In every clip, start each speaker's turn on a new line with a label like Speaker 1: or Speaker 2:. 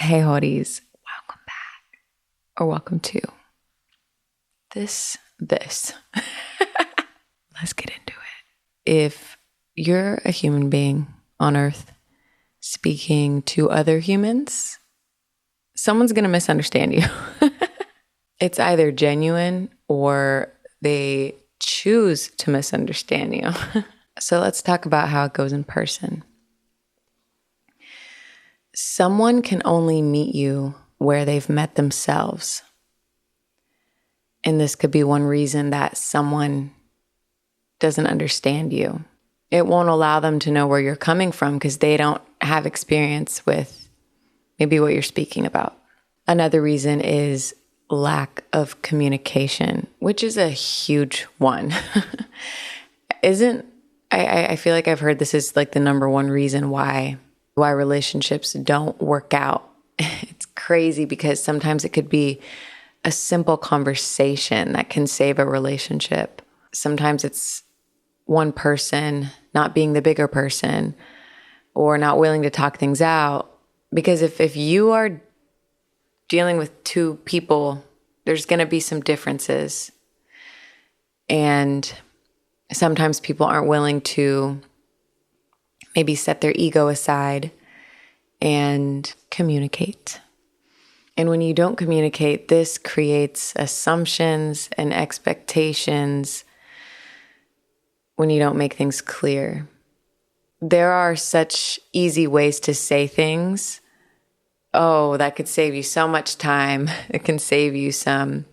Speaker 1: Hey hotties, welcome back or welcome to this. Let's get into it. If you're a human being on earth speaking to other humans, someone's going to misunderstand you. It's either genuine or they choose to misunderstand you. So let's talk about how it goes in person. Someone can only meet you where they've met themselves. And this could be one reason that someone doesn't understand you. It won't allow them to know where you're coming from because they don't have experience with maybe what you're speaking about. Another reason is lack of communication, which is a huge one. I feel like I've heard this is like the number one reason why relationships don't work out. It's crazy because sometimes it could be a simple conversation that can save a relationship. Sometimes it's one person not being the bigger person or not willing to talk things out. Because if you are dealing with two people, there's going to be some differences. And sometimes people aren't willing to maybe set their ego aside and communicate. And when you don't communicate, this creates assumptions and expectations when you don't make things clear. There are such easy ways to say things. Oh, that could save you so much time. It can save you some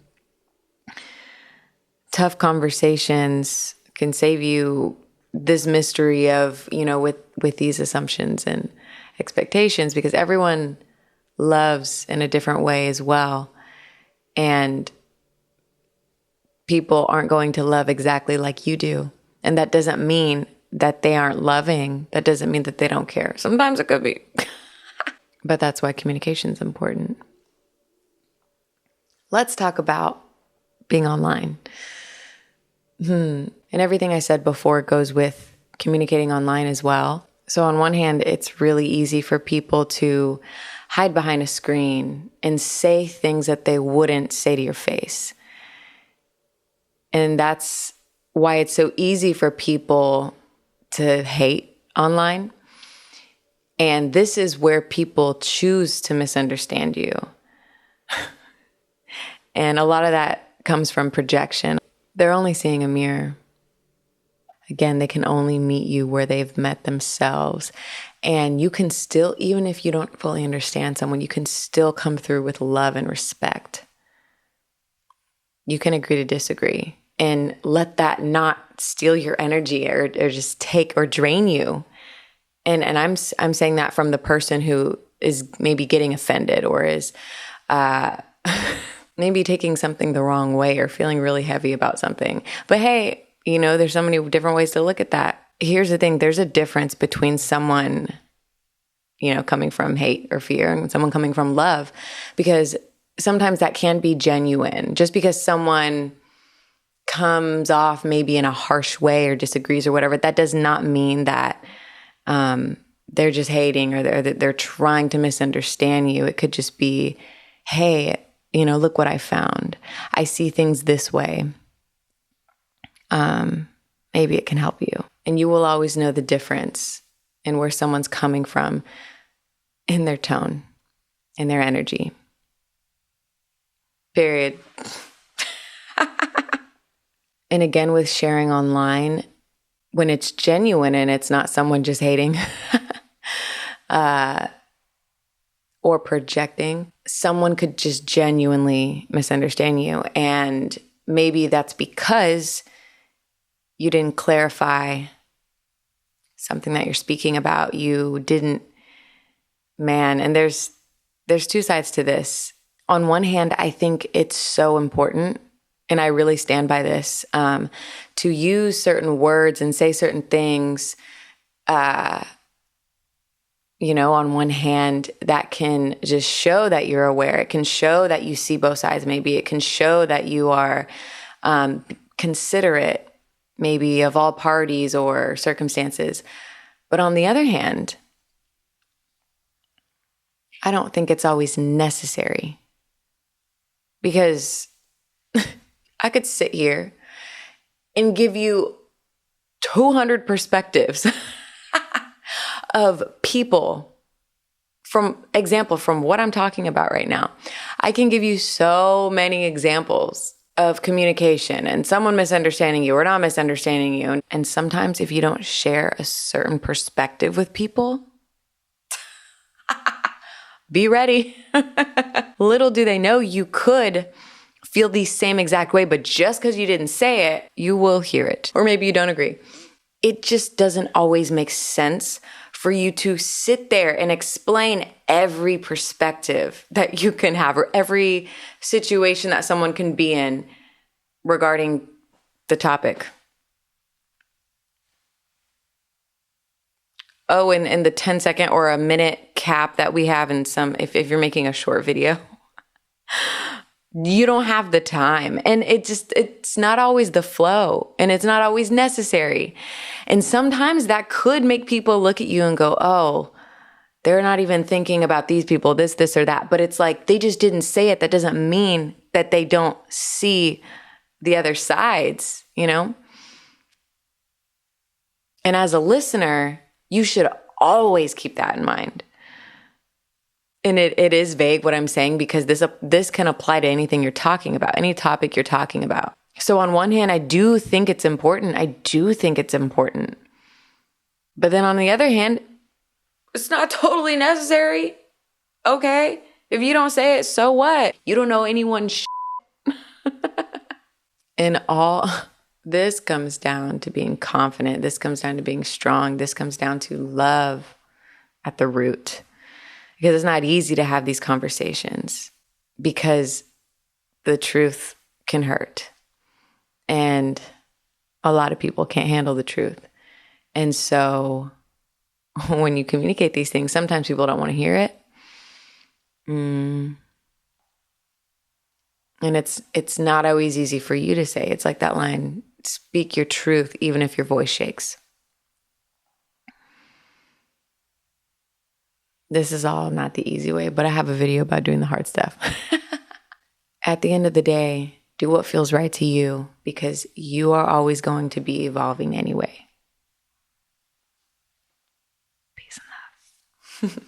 Speaker 1: tough conversations. It can save you this mystery of, with these assumptions and expectations, because everyone loves in a different way as well. And people aren't going to love exactly like you do. And that doesn't mean that they aren't loving. That doesn't mean that they don't care. Sometimes it could be. But that's why communication is important. Let's talk about being online. And everything I said before goes with communicating online as well. So on one hand, it's really easy for people to hide behind a screen and say things that they wouldn't say to your face. And that's why it's so easy for people to hate online. And this is where people choose to misunderstand you. And a lot of that comes from projection. They're only seeing a mirror. Again, they can only meet you where they've met themselves. And you can still, even if you don't fully understand someone, you can still come through with love and respect. You can agree to disagree and let that not steal your energy or just take or drain you. And I'm saying that from the person who is maybe getting offended or is maybe taking something the wrong way or feeling really heavy about something. But hey, there's so many different ways to look at that. Here's the thing. There's a difference between someone, coming from hate or fear and someone coming from love, because sometimes that can be genuine. Just because someone comes off maybe in a harsh way or disagrees or whatever, that does not mean that they're just hating or they're trying to misunderstand you. It could just be, hey, look what I found. I see things this way. Maybe it can help you. And you will always know the difference in where someone's coming from in their tone, in their energy. Period. And again, with sharing online, when it's genuine and it's not someone just hating or projecting, someone could just genuinely misunderstand you. And maybe that's because you didn't clarify something that you're speaking about. You didn't, and there's two sides to this. On one hand, I think it's so important, and I really stand by this, to use certain words and say certain things, on one hand, that can just show that you're aware. It can show that you see both sides. Maybe it can show that you are considerate, maybe of all parties or circumstances. But on the other hand, I don't think it's always necessary, because I could sit here and give you 200 perspectives of people from what I'm talking about right now. I can give you so many examples of communication and someone misunderstanding you or not misunderstanding you. And sometimes if you don't share a certain perspective with people, be ready. Little do they know you could feel the same exact way, but just because you didn't say it, you will hear it. Or maybe you don't agree. It just doesn't always make sense for you to sit there and explain every perspective that you can have or every situation that someone can be in regarding the topic. Oh, and the 10-second or a minute cap that we have in some, if you're making a short video, you don't have the time. And it's not always the flow, and it's not always necessary. And sometimes that could make people look at you and go, oh, they're not even thinking about these people, this, or that. But it's like, they just didn't say it. That doesn't mean that they don't see the other sides, you know? And as a listener, you should always keep that in mind. And it is vague what I'm saying, because this can apply to anything you're talking about, any topic you're talking about. So on one hand, I do think it's important. But then on the other hand, it's not totally necessary. Okay? If you don't say it, so what? You don't know anyone's And all this comes down to being confident. This comes down to being strong. This comes down to love at the root. Because it's not easy to have these conversations, because the truth can hurt. And a lot of people can't handle the truth. And so when you communicate these things, sometimes people don't want to hear it. And it's not always easy for you to say. It's like that line, speak your truth even if your voice shakes. This is all not the easy way, but I have a video about doing the hard stuff. At the end of the day, do what feels right to you, because you are always going to be evolving anyway. Peace and love.